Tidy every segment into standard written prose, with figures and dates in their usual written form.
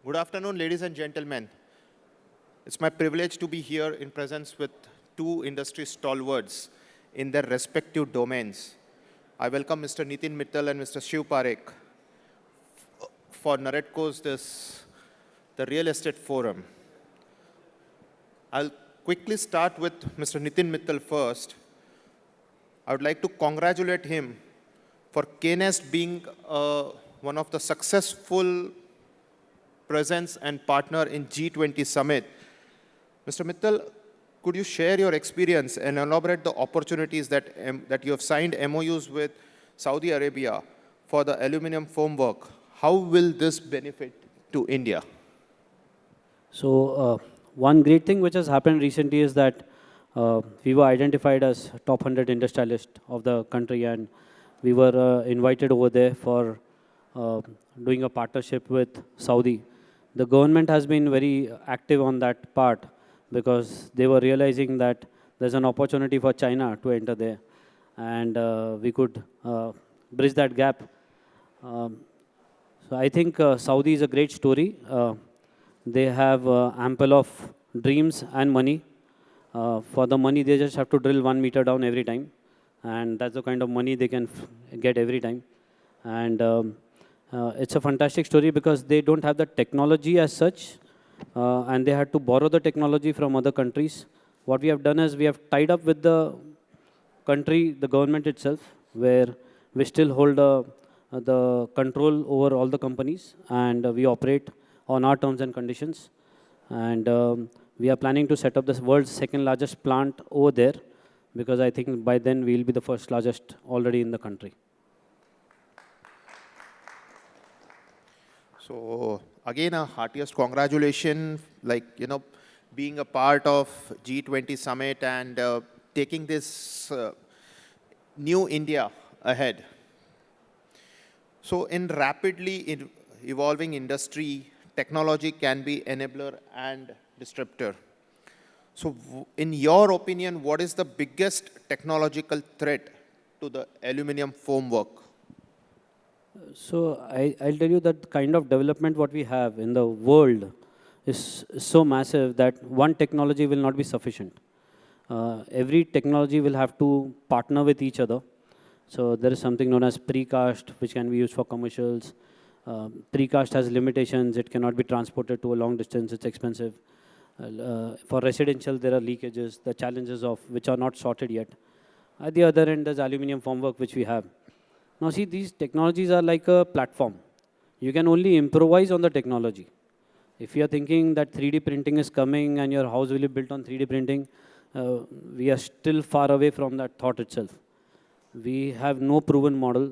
Good afternoon, ladies and gentlemen. It's my privilege to be here in presence with two industry stalwarts in their respective domains. I welcome Mr. Nitin Mittal and Mr. Shiv Parekh for NAREDCO's the Real Estate Forum. I'll quickly start with Mr. Nitin Mittal first. I would like to congratulate him for KNEST being one of the successful presence and partner in G20 Summit. Mr. Mittal, could you share your experience and elaborate the opportunities that you have signed MOUs with Saudi Arabia for the aluminium formwork? How will this benefit to India? So one great thing which has happened recently is that we were identified as top 100 industrialists of the country, and we were invited over there for doing a partnership with Saudi. The government has been very active on that part because they were realizing that there's an opportunity for China to enter there, and we could bridge that gap. So I think Saudi is a great story. They have ample of dreams and money. For the money, they just have to drill 1 meter down every time, and that's the kind of money they can get every time. And it's a fantastic story because they don't have the technology as such, and they had to borrow the technology from other countries. What we have done is we have tied up with the country, the government itself, where we still hold the control over all the companies, and we operate on our terms and conditions. And we are planning to set up the world's second largest plant over there, because I think by then we'll be the first largest already in the country. So again, a heartiest congratulations, being a part of G20 Summit and taking this new India ahead. So in rapidly evolving industry, technology can be enabler and disruptor. So in your opinion, what is the biggest technological threat to the aluminium formwork? So I'll tell you that the kind of development what we have in the world is so massive that one technology will not be sufficient. Every technology will have to partner with each other. So there is something known as precast, which can be used for commercials. Precast has limitations. It cannot be transported to a long distance. It's expensive. For residential, there are leakages, the challenges of which are not sorted yet. At the other end, there's aluminium formwork, which we have. Now see, these technologies are like a platform. You can only improvise on the technology. If you are thinking that 3D printing is coming and your house will be built on 3D printing, we are still far away from that thought itself. We have no proven model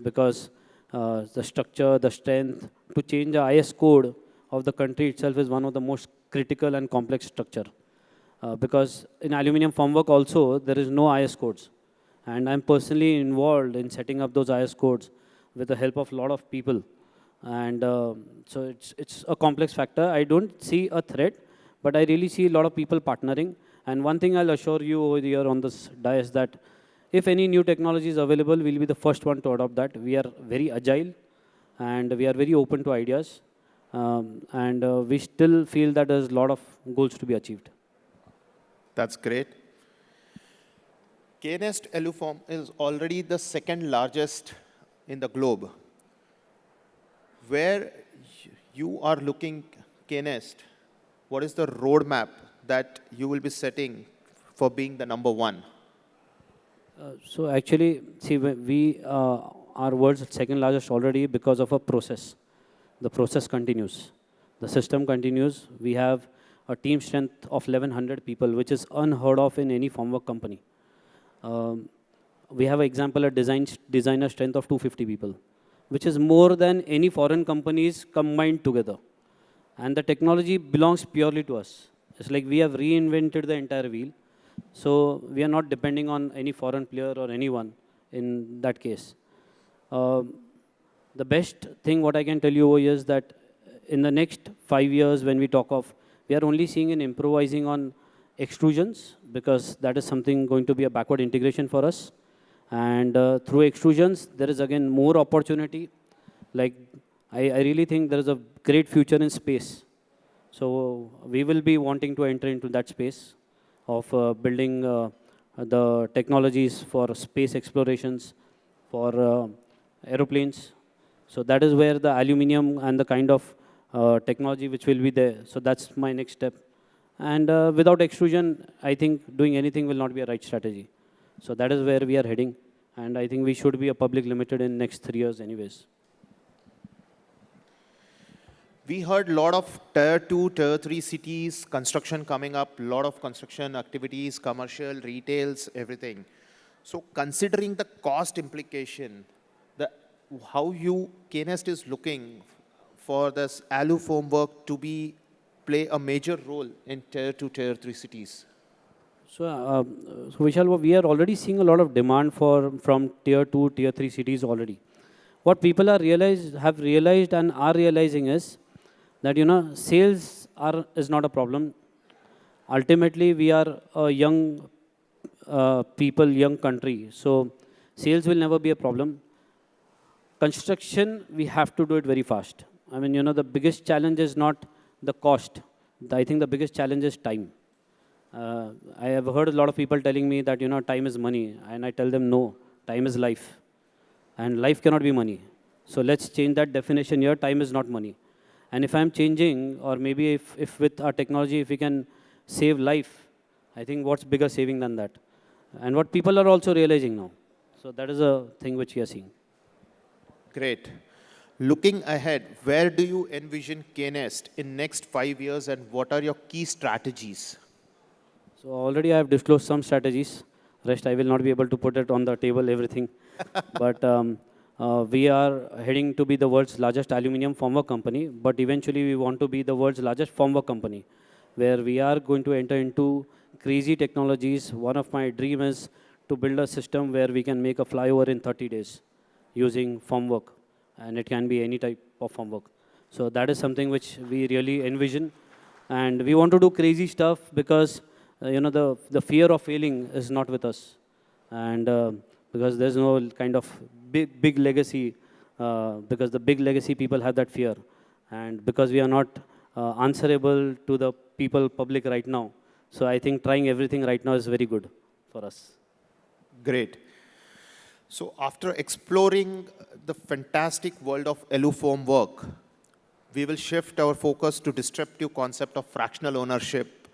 because the structure, the strength, to change the IS code of the country itself is one of the most critical and complex structure. Because in aluminium formwork also, there is no IS codes. And I'm personally involved in setting up those IS codes with the help of a lot of people. And so it's a complex factor. I don't see a threat, but I really see a lot of people partnering. And one thing I'll assure you over here on this dais that if any new technology is available, we'll be the first one to adopt that. We are very agile, and we are very open to ideas. And we still feel that there's a lot of goals to be achieved. That's great. KNEST Aluform is already the second largest in the globe. Where you are looking KNEST, what is the roadmap that you will be setting for being the number one? So actually, see, we are world's second largest already because of a process. The process continues. The system continues. We have a team strength of 1,100 people, which is unheard of in any formwork company. We have an example, a designer strength of 250 people, which is more than any foreign companies combined together. And the technology belongs purely to us. It's like we have reinvented the entire wheel. So we are not depending on any foreign player or anyone in that case. The best thing what I can tell you over here is that in the next 5 years, when we talk of, we are only seeing an improvising on extrusions, because that is something going to be a backward integration for us. And through extrusions, there is again more opportunity. Like I really think there is a great future in space. So we will be wanting to enter into that space of building the technologies for space explorations, for aeroplanes. So that is where the aluminium and the kind of technology which will be there. So that's my next step. And without extrusion, I think doing anything will not be a right strategy. So that is where we are heading. And I think we should be a public limited in next 3 years anyways. We heard a lot of tier 2, tier 3 cities, construction coming up, a lot of construction activities, commercial, retails, everything. So considering the cost implication, the, how you, KNEST is looking for this alu foam work to play a major role in tier 2, tier 3 cities. So Vishal, we are already seeing a lot of demand from tier 2, tier 3 cities already. What people have realized and are realizing is that sales is not a problem. Ultimately, we are a young young country, so sales will never be a problem. Construction, we have to do it very fast. I mean, the biggest challenge is not the cost. I think the biggest challenge is time. I have heard a lot of people telling me that time is money, and I tell them no, time is life, and life cannot be money. So let's change that definition here. Time is not money. And if I'm changing, or maybe if with our technology, if we can save life, I think what's bigger saving than that? And what people are also realizing now. So that is a thing which we are seeing. Great. Looking ahead, where do you envision KNEST in next 5 years and what are your key strategies? So already I have disclosed some strategies. Rest I will not be able to put it on the table, everything. But we are heading to be the world's largest aluminium formwork company, but eventually we want to be the world's largest formwork company, where we are going to enter into crazy technologies. One of my dream is to build a system where we can make a flyover in 30 days using formwork, and it can be any type of formwork. So that is something which we really envision, and we want to do crazy stuff because the fear of failing is not with us, and because there's no kind of big legacy, because the big legacy people have that fear, and because we are not answerable to the people public right now. So I think trying everything right now is very good for us. Great. So after exploring the fantastic world of alu foam work, we will shift our focus to disruptive concept of fractional ownership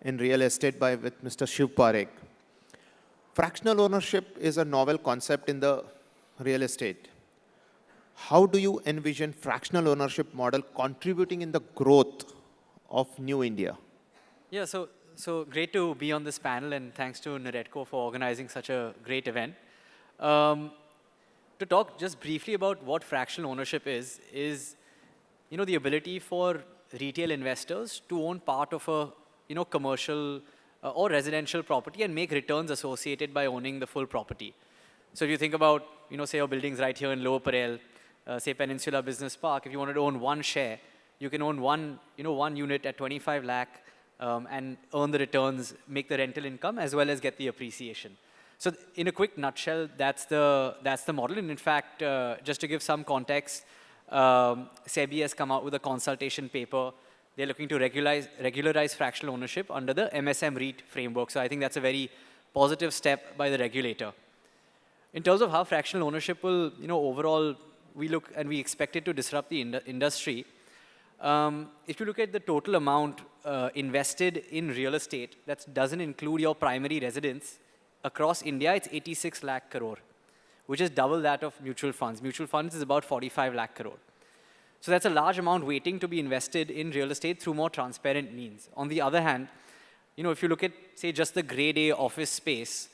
in real estate with Mr. Shiv Parekh. Fractional ownership is a novel concept in the real estate. How do you envision fractional ownership model contributing in the growth of New India? Yeah, so great to be on this panel, and thanks to NAREDCO for organizing such a great event. To talk just briefly about what fractional ownership is the ability for retail investors to own part of a commercial or residential property and make returns associated by owning the full property. So if you think about say your buildings right here in Lower Parel, say Peninsula Business Park, if you wanted to own one share, you can own one unit at 25 lakh and earn the returns, make the rental income, as well as get the appreciation. So in a quick nutshell, that's the model. And in fact, just to give some context, SEBI has come out with a consultation paper. They're looking to regularize fractional ownership under the MSM REIT framework. So I think that's a very positive step by the regulator. In terms of how fractional ownership will, overall, we expect it to disrupt the industry. If you look at the total amount invested in real estate, that doesn't include your primary residence, across India, it's 86 lakh crore, which is double that of mutual funds. Mutual funds is about 45 lakh crore. So that's a large amount waiting to be invested in real estate through more transparent means. On the other hand, if you look at, say, just the grade A office space,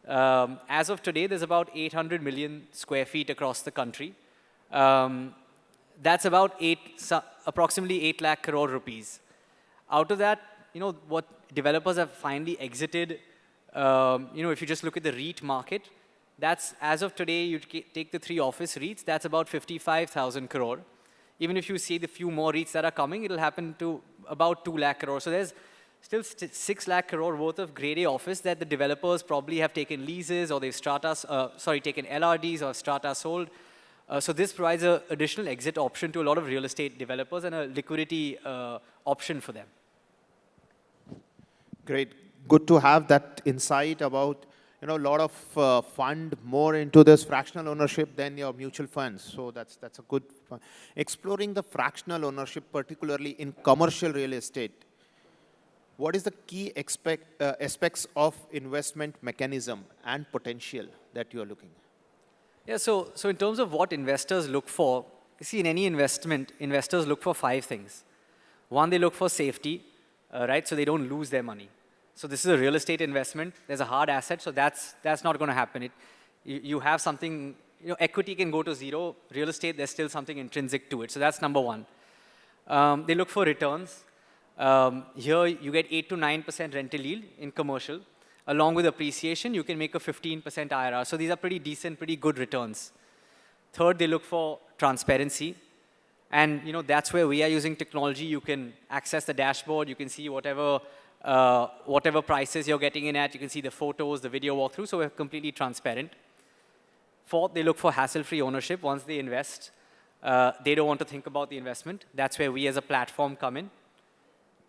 as of today, there's about 800 million square feet across the country. That's about approximately 8 lakh crore rupees. Out of that, what developers have finally exited, if you just look at the REIT market, that's, as of today, you take the 3 office REITs, that's about 55,000 crore. Even if you see the few more REITs that are coming, it'll happen to about 2 lakh crore. So there's still 6 lakh crore worth of grade A office that the developers probably have taken leases, or they've taken LRDs or strata sold. So this provides an additional exit option to a lot of real estate developers and a liquidity option for them. Great. Good to have that insight about, a lot of fund more into this fractional ownership than your mutual funds. So that's a good point. Exploring the fractional ownership, particularly in commercial real estate, what is the key aspects of investment mechanism and potential that you are looking at? Yeah, so in terms of what investors look for, you see in any investment, investors look for 5 things. One, they look for safety, right? So they don't lose their money. So this is a real estate investment. There's a hard asset, so that's not going to happen. You have something, equity can go to zero. Real estate, there's still something intrinsic to it. So that's number one. They look for returns. Here, you get 8 to 9% rental yield in commercial. Along with appreciation, you can make a 15% IRR. So these are pretty decent, pretty good returns. Third, they look for transparency. And that's where we are using technology. You can access the dashboard. You can see whatever prices you're getting in at. You can see the photos, the video walkthrough. So we're completely transparent. Fourth, they look for hassle-free ownership. Once they invest, they don't want to think about the investment. That's where we as a platform come in.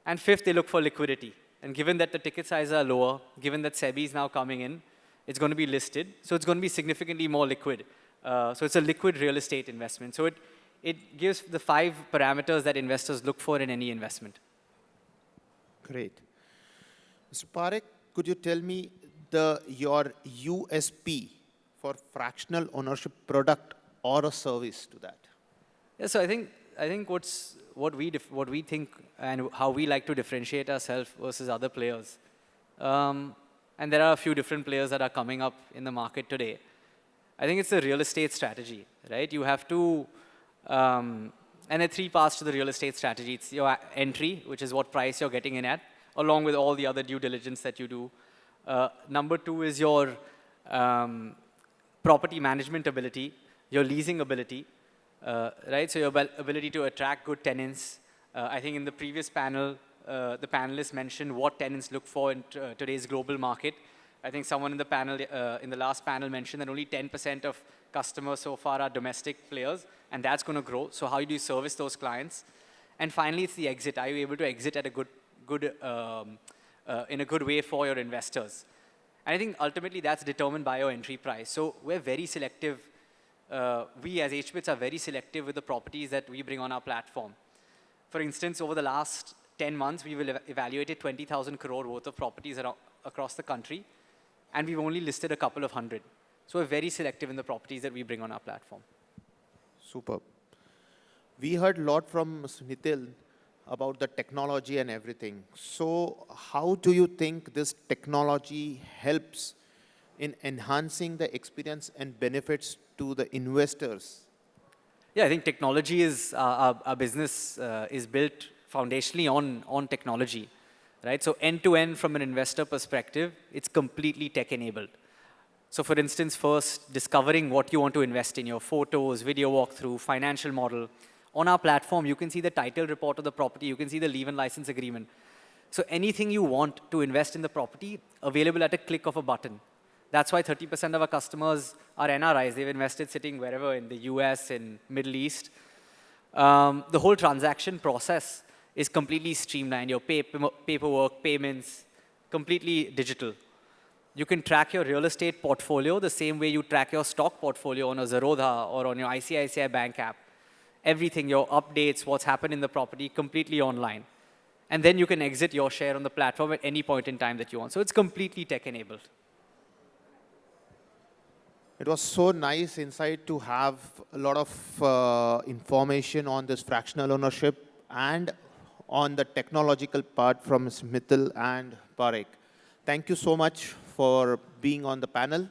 And fifth, they look for liquidity. And given that the ticket sizes are lower, given that SEBI is now coming in, it's going to be listed. So it's going to be significantly more liquid. So it's a liquid real estate investment. So it gives the 5 parameters that investors look for in any investment. Great. Mr. Parekh, could you tell me your USP for fractional ownership product or a service to that? Yeah, so I think what we think and how we like to differentiate ourselves versus other players. And there are a few different players that are coming up in the market today. I think it's the real estate strategy, right? You have to, and there are 3 parts to the real estate strategy. It's your entry, which is what price you're getting in at, along with all the other due diligence that you do. Number 2 is your property management ability, your leasing ability, right? So your ability to attract good tenants. I think in the previous panel, the panelists mentioned what tenants look for in today's global market. I think someone in the panel, in the last panel mentioned that only 10% of customers so far are domestic players, and that's going to grow. So how do you service those clients? And finally, it's the exit. Are you able to exit at in a good way for your investors? And I think ultimately that's determined by your entry price. So we're very selective. We as hBits are very selective with the properties that we bring on our platform. For instance, over the last 10 months, we've evaluated 20,000 crore worth of properties across the country, and we've only listed a couple of hundred. So we're very selective in the properties that we bring on our platform. Superb. We heard a lot from Mr. Nitin about the technology and everything. So how do you think this technology helps in enhancing the experience and benefits to the investors? Yeah, I think technology is, our business is built foundationally on technology, right? So end-to-end from an investor perspective, it's completely tech-enabled. So for instance, first, discovering what you want to invest in, your photos, video walkthrough, financial model. On our platform, you can see the title report of the property. You can see the leave and license agreement. So anything you want to invest in the property, available at a click of a button. That's why 30% of our customers are NRIs. They've invested sitting wherever, in the US, in Middle East. The whole transaction process is completely streamlined. Your paperwork, payments, completely digital. You can track your real estate portfolio the same way you track your stock portfolio on a Zerodha or on your ICICI Bank app. Everything, your updates, what's happened in the property, completely online. And then you can exit your share on the platform at any point in time that you want. So it's completely tech-enabled. It was so nice insight to have a lot of information on this fractional ownership and on the technological part from Ms. Mittal and Parekh. Thank you so much for being on the panel.